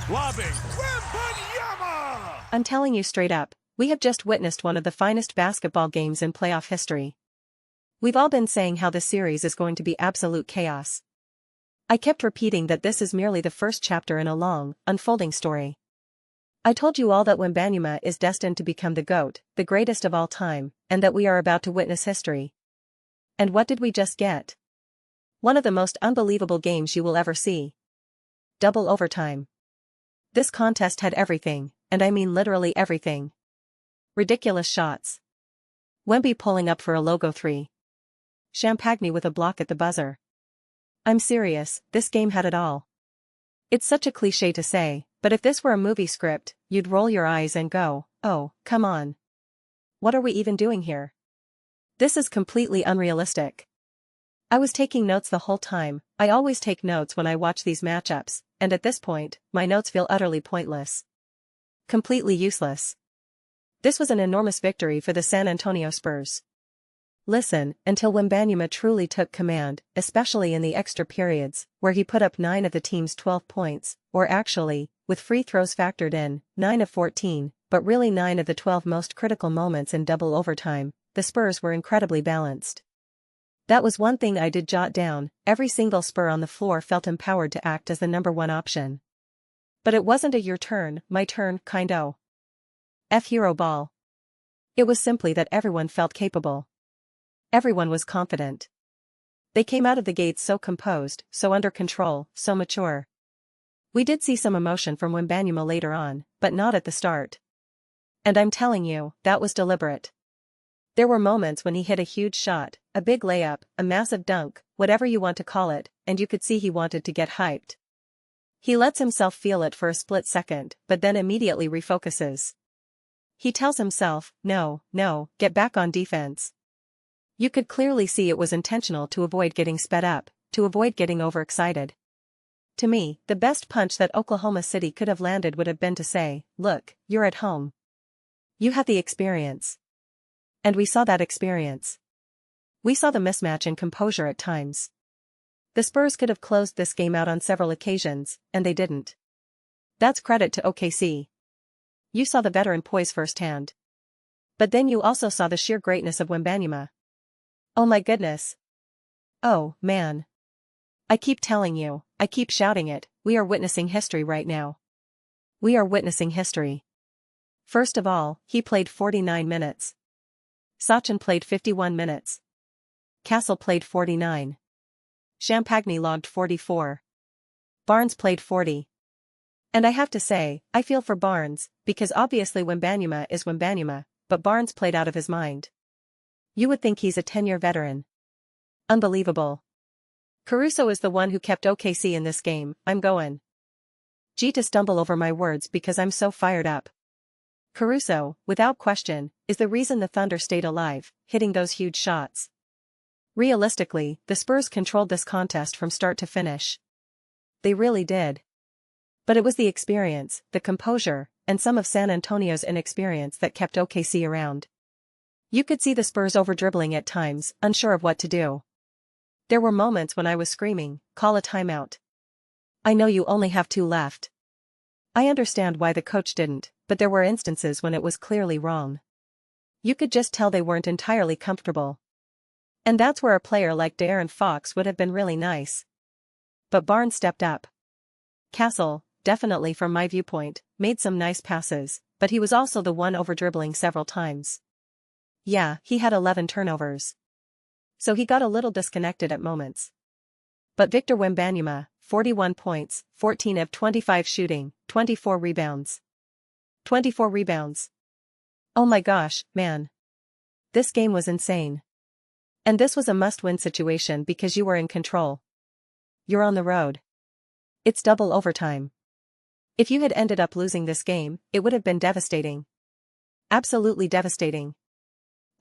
Lobbing. Wembanyama! I'm telling you straight up, we have just witnessed one of the finest basketball games in playoff history. We've all been saying how this series is going to be absolute chaos. I kept repeating that this is merely the first chapter in a long, unfolding story. I told you all that Wembanyama is destined to become the GOAT, the greatest of all time, and that we are about to witness history. And what did we just get? One of the most unbelievable games you will ever see. Double overtime. This contest had everything, and I mean literally everything. Ridiculous shots. Wemby pulling up for a logo 3. Champagny with a block at the buzzer. I'm serious, this game had it all. It's such a cliché to say, but if this were a movie script, you'd roll your eyes and go, oh, come on. What are we even doing here? This is completely unrealistic. I was taking notes the whole time. I always take notes when I watch these matchups, and at this point, my notes feel utterly pointless. Completely useless. This was an enormous victory for the San Antonio Spurs. Listen, until Wembanyama truly took command, especially in the extra periods, where he put up 9 of the team's 12 points, or actually, with free throws factored in, 9 of 14, but really 9 of the 12 most critical moments in double overtime, the Spurs were incredibly balanced. That was one thing I did jot down, every single Spur on the floor felt empowered to act as the number one option. But it wasn't a your turn, my turn, kind-o. Hero ball. It was simply that everyone felt capable. Everyone was confident. They came out of the gates so composed, so under control, so mature. We did see some emotion from Wembanyama later on, but not at the start. And I'm telling you, that was deliberate. There were moments when he hit a huge shot, a big layup, a massive dunk, whatever you want to call it, and you could see he wanted to get hyped. He lets himself feel it for a split second, but then immediately refocuses. He tells himself, no, get back on defense. You could clearly see it was intentional to avoid getting sped up, to avoid getting overexcited. To me, the best punch that Oklahoma City could have landed would have been to say, look, you're at home. You have the experience. And we saw that experience. We saw the mismatch in composure at times. The Spurs could have closed this game out on several occasions, and they didn't. That's credit to OKC. You saw the veteran poise firsthand. But then you also saw the sheer greatness of Wembanyama. Oh my goodness. Oh, man. I keep telling you, I keep shouting it, we are witnessing history right now. We are witnessing history. First of all, he played 49 minutes. Sachin played 51 minutes. Castle played 49. Champagny logged 44. Barnes played 40. And I have to say, I feel for Barnes, because obviously Wembanyama is Wembanyama, but Barnes played out of his mind. You would think he's a 10-year veteran. Unbelievable. Caruso is the one who kept OKC in this game, I'm going to stumble over my words because I'm so fired up. Caruso, without question, is the reason the Thunder stayed alive, hitting those huge shots. Realistically, the Spurs controlled this contest from start to finish. They really did. But it was the experience, the composure, and some of San Antonio's inexperience that kept OKC around. You could see the Spurs over-dribbling at times, unsure of what to do. There were moments when I was screaming, call a timeout. I know you only have 2 left. I understand why the coach didn't, but there were instances when it was clearly wrong. You could just tell they weren't entirely comfortable. And that's where a player like De'Aaron Fox would have been really nice. But Barnes stepped up. Castle, definitely from my viewpoint, made some nice passes, but he was also the one over-dribbling several times. Yeah, he had 11 turnovers. So he got a little disconnected at moments. But Victor Wembanyama, 41 points, 14 of 25 shooting, 24 rebounds. 24 rebounds. Oh my gosh, man. This game was insane. And this was a must-win situation because you were in control. You're on the road. It's double overtime. If you had ended up losing this game, it would have been devastating. Absolutely devastating.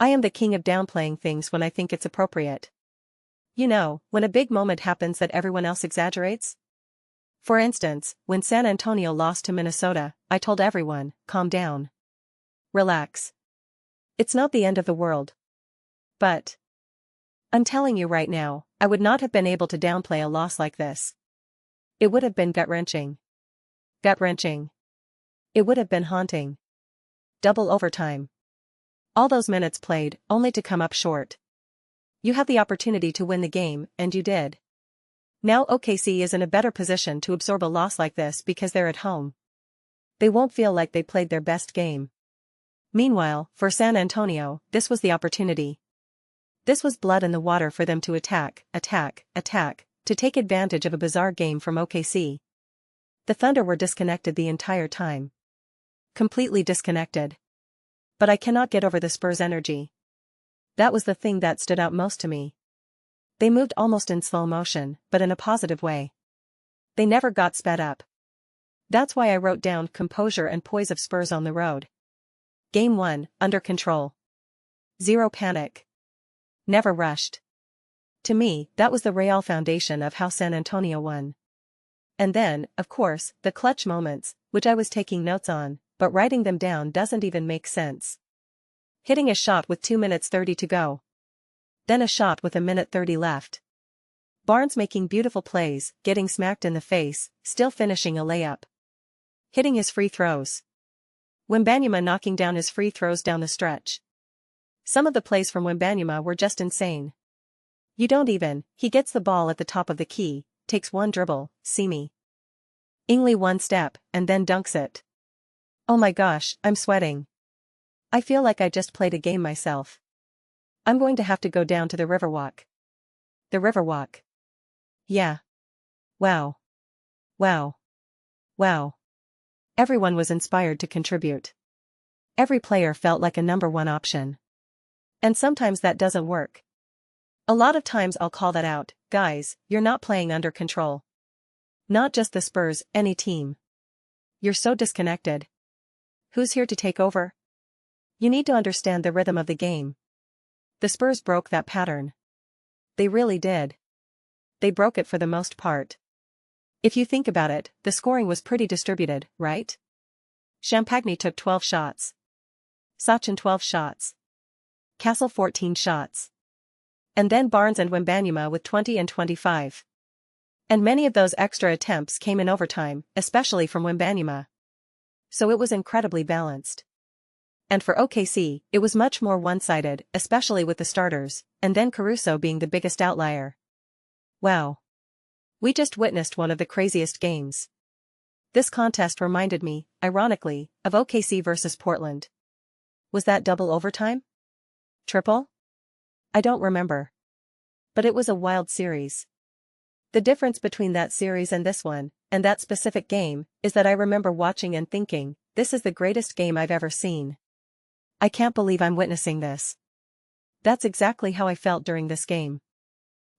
I am the king of downplaying things when I think it's appropriate. You know, when a big moment happens that everyone else exaggerates? For instance, when San Antonio lost to Minnesota, I told everyone, calm down. Relax. It's not the end of the world. But I'm telling you right now, I would not have been able to downplay a loss like this. It would have been gut-wrenching. Gut-wrenching. It would have been haunting. Double overtime. All those minutes played, only to come up short. You had the opportunity to win the game, and you did. Now OKC is in a better position to absorb a loss like this because they're at home. They won't feel like they played their best game. Meanwhile, for San Antonio, this was the opportunity. This was blood in the water for them to attack, to take advantage of a bizarre game from OKC. The Thunder were disconnected the entire time. Completely disconnected. But I cannot get over the Spurs' energy. That was the thing that stood out most to me. They moved almost in slow motion, but in a positive way. They never got sped up. That's why I wrote down composure and poise of Spurs on the road. Game 1, under control. Zero panic. Never rushed. To me, that was the real foundation of how San Antonio won. And then, of course, the clutch moments, which I was taking notes on, but writing them down doesn't even make sense. Hitting a shot with 2 minutes 30 to go. Then a shot with 1:30 left. Barnes making beautiful plays, getting smacked in the face, still finishing a layup. Hitting his free throws. Wembanyama knocking down his free throws down the stretch. Some of the plays from Wembanyama were just insane. He gets the ball at the top of the key, takes one dribble, see me. Ingly one step, and then dunks it. Oh my gosh, I'm sweating. I feel like I just played a game myself. I'm going to have to go down to the Riverwalk. The Riverwalk. Yeah. Wow. Wow. Wow. Everyone was inspired to contribute. Every player felt like a number one option. And sometimes that doesn't work. A lot of times I'll call that out, guys, you're not playing under control. Not just the Spurs, any team. You're so disconnected. Who's here to take over? You need to understand the rhythm of the game. The Spurs broke that pattern. They really did. They broke it for the most part. If you think about it, the scoring was pretty distributed, right? Champagny took 12 shots. Sachin 12 shots. Castle 14 shots. And then Barnes and Wembanyama with 20 and 25. And many of those extra attempts came in overtime, especially from Wembanyama. So it was incredibly balanced. And for OKC, it was much more one-sided, especially with the starters, and then Caruso being the biggest outlier. Wow. We just witnessed one of the craziest games. This contest reminded me, ironically, of OKC versus Portland. Was that double overtime? Triple? I don't remember. But it was a wild series. The difference between that series and this one, and that specific game, is that I remember watching and thinking, this is the greatest game I've ever seen. I can't believe I'm witnessing this. That's exactly how I felt during this game.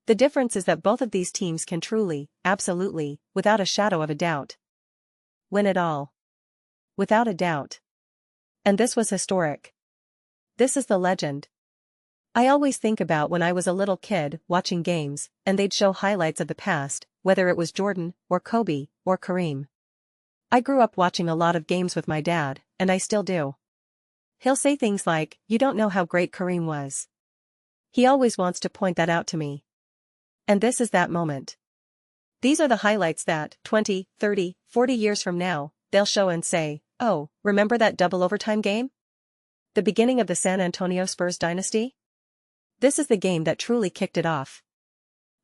The difference is that both of these teams can truly, absolutely, without a shadow of a doubt, win it all. Without a doubt. And this was historic. This is the legend. I always think about when I was a little kid watching games, and they'd show highlights of the past, whether it was Jordan, or Kobe, or Kareem. I grew up watching a lot of games with my dad, and I still do. He'll say things like, "You don't know how great Kareem was." He always wants to point that out to me. And this is that moment. These are the highlights that, 20, 30, 40 years from now, they'll show and say, oh, remember that double overtime game? The beginning of the San Antonio Spurs dynasty? This is the game that truly kicked it off.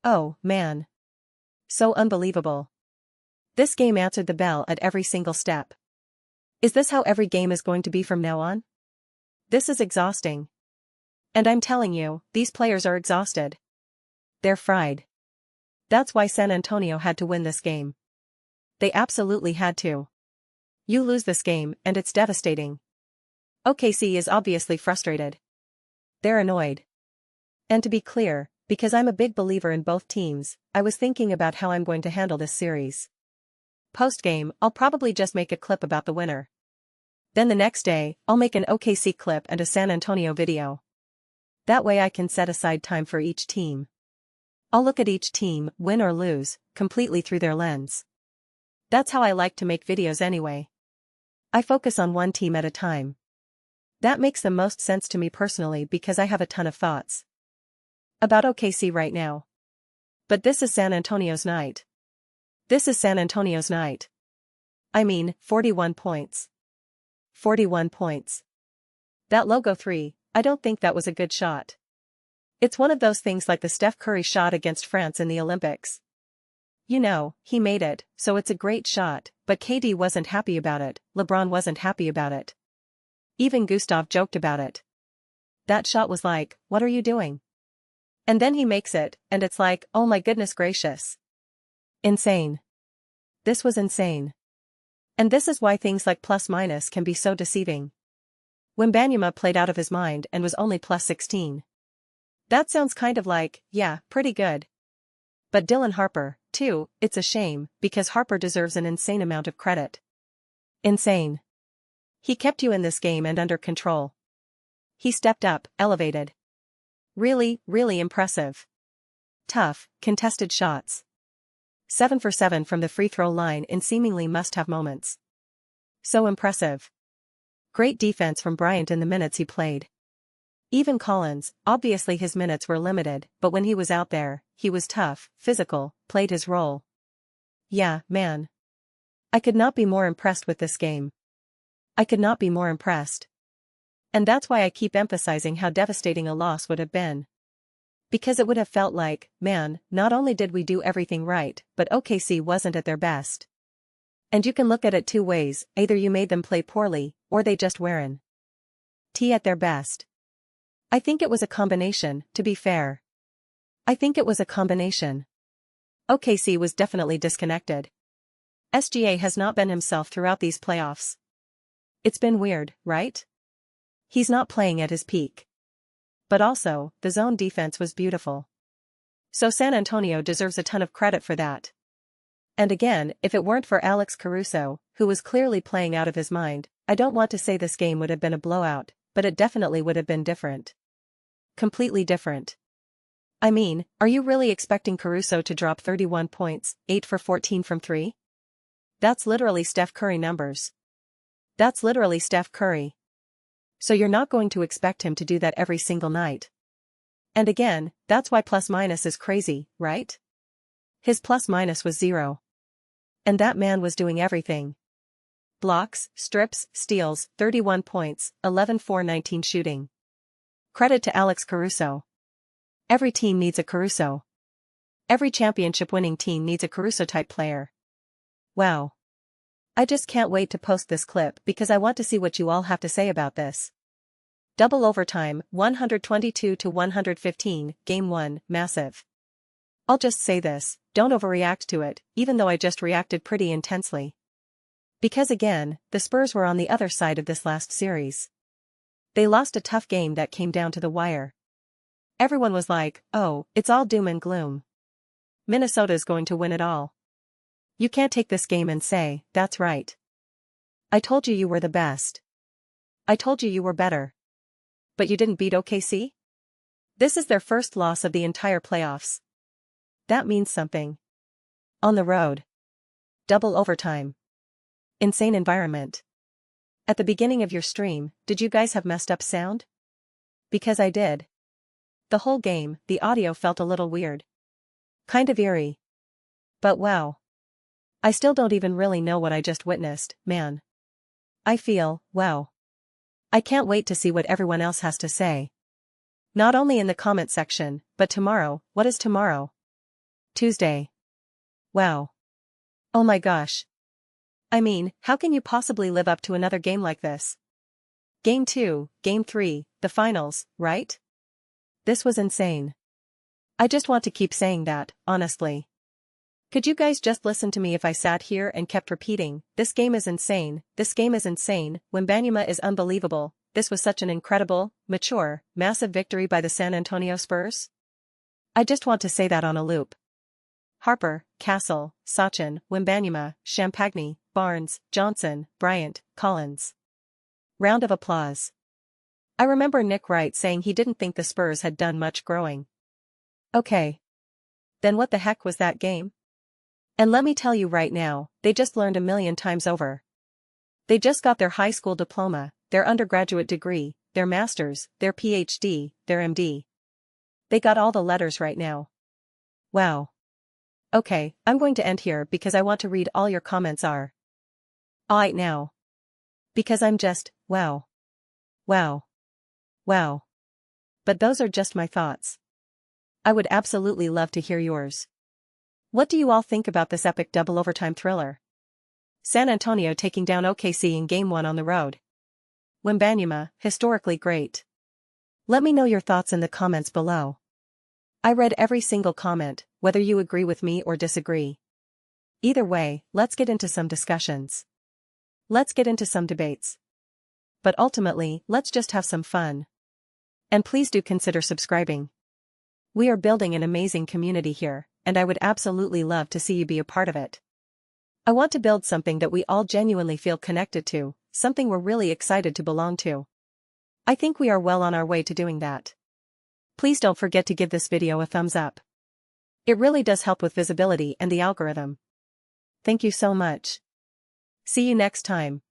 Oh, man. So unbelievable. This game answered the bell at every single step. Is this how every game is going to be from now on? This is exhausting. And I'm telling you, these players are exhausted. They're fried. That's why San Antonio had to win this game. They absolutely had to. You lose this game, and it's devastating. OKC is obviously frustrated. They're annoyed. And to be clear, because I'm a big believer in both teams, I was thinking about how I'm going to handle this series. Post-game, I'll probably just make a clip about the winner. Then the next day, I'll make an OKC clip and a San Antonio video. That way I can set aside time for each team. I'll look at each team, win or lose, completely through their lens. That's how I like to make videos anyway. I focus on one team at a time. That makes the most sense to me personally because I have a ton of thoughts about OKC right now. But this is San Antonio's night. This is San Antonio's night. 41 points. 41 points. That logo 3, I don't think that was a good shot. It's one of those things like the Steph Curry shot against France in the Olympics. You know, he made it, so it's a great shot, but KD wasn't happy about it, LeBron wasn't happy about it. Even Gustav joked about it. That shot was like, what are you doing? And then he makes it, and it's like, oh my goodness gracious. Insane. This was insane. And this is why things like plus-minus can be so deceiving. Wembanyama played out of his mind and was only plus 16. That sounds kind of like, yeah, pretty good. But Dylan Harper, too, it's a shame, because Harper deserves an insane amount of credit. Insane. He kept you in this game and under control. He stepped up, elevated. Really, really impressive. Tough, contested shots. 7 for 7 from the free throw line in seemingly must-have moments. So impressive. Great defense from Bryant in the minutes he played. Even Collins, obviously his minutes were limited, but when he was out there, he was tough, physical, played his role. Yeah, man. I could not be more impressed with this game. I could not be more impressed. And that's why I keep emphasizing how devastating a loss would have been. Because it would have felt like, man, not only did we do everything right, but OKC wasn't at their best. And you can look at it two ways, either you made them play poorly, or they just weren't at their best. I think it was a combination, to be fair. I think it was a combination. OKC was definitely disconnected. SGA has not been himself throughout these playoffs. It's been weird, right? He's not playing at his peak. But also, the zone defense was beautiful. So San Antonio deserves a ton of credit for that. And again, if it weren't for Alex Caruso, who was clearly playing out of his mind, I don't want to say this game would have been a blowout, but it definitely would have been different. Completely different. I mean, are you really expecting Caruso to drop 31 points, 8 for 14 from 3? That's literally Steph Curry numbers. That's literally Steph Curry. So you're not going to expect him to do that every single night. And again, that's why plus-minus is crazy, right? His plus-minus was 0. And that man was doing everything. Blocks, strips, steals, 31 points, 11-4-19 shooting. Credit to Alex Caruso. Every team needs a Caruso. Every championship-winning team needs a Caruso-type player. Wow. I just can't wait to post this clip because I want to see what you all have to say about this. Double overtime, 122-115, Game 1, massive. I'll just say this, don't overreact to it, even though I just reacted pretty intensely. Because again, the Spurs were on the other side of this last series. They lost a tough game that came down to the wire. Everyone was like, oh, it's all doom and gloom. Minnesota's going to win it all. You can't take this game and say, that's right. I told you were the best. I told you were better. But you didn't beat OKC? This is their first loss of the entire playoffs. That means something. On the road. Double overtime. Insane environment. At the beginning of your stream, did you guys have messed up sound? Because I did. The whole game, the audio felt a little weird. Kind of eerie. But wow. I still don't even really know what I just witnessed, man. I feel, wow. I can't wait to see what everyone else has to say. Not only in the comment section, but tomorrow. What is tomorrow? Tuesday. Wow. Oh my gosh. I mean, how can you possibly live up to another game like this? Game 2, Game 3, the finals, right? This was insane. I just want to keep saying that, honestly. Could you guys just listen to me if I sat here and kept repeating, this game is insane, this game is insane, Wembanyama is unbelievable, this was such an incredible, mature, massive victory by the San Antonio Spurs? I just want to say that on a loop. Harper, Castle, Sachin, Wembanyama, Champagny, Barnes, Johnson, Bryant, Collins. Round of applause. I remember Nick Wright saying he didn't think the Spurs had done much growing. Okay. Then what the heck was that game? And let me tell you right now, they just learned a million times over. They just got their high school diploma, their undergraduate degree, their master's, their PhD, their MD. They got all the letters right now. Wow. Okay, I'm going to end here because I want to read all your comments are. Alright now. Because I'm just, wow. Wow. Wow. But those are just my thoughts. I would absolutely love to hear yours. What do you all think about this epic double overtime thriller? San Antonio taking down OKC in Game 1 on the road. Wembanyama, historically great. Let me know your thoughts in the comments below. I read every single comment, whether you agree with me or disagree. Either way, let's get into some discussions. Let's get into some debates. But ultimately, let's just have some fun. And please do consider subscribing. We are building an amazing community here, and I would absolutely love to see you be a part of it. I want to build something that we all genuinely feel connected to, something we're really excited to belong to. I think we are well on our way to doing that. Please don't forget to give this video a thumbs up. It really does help with visibility and the algorithm. Thank you so much. See you next time.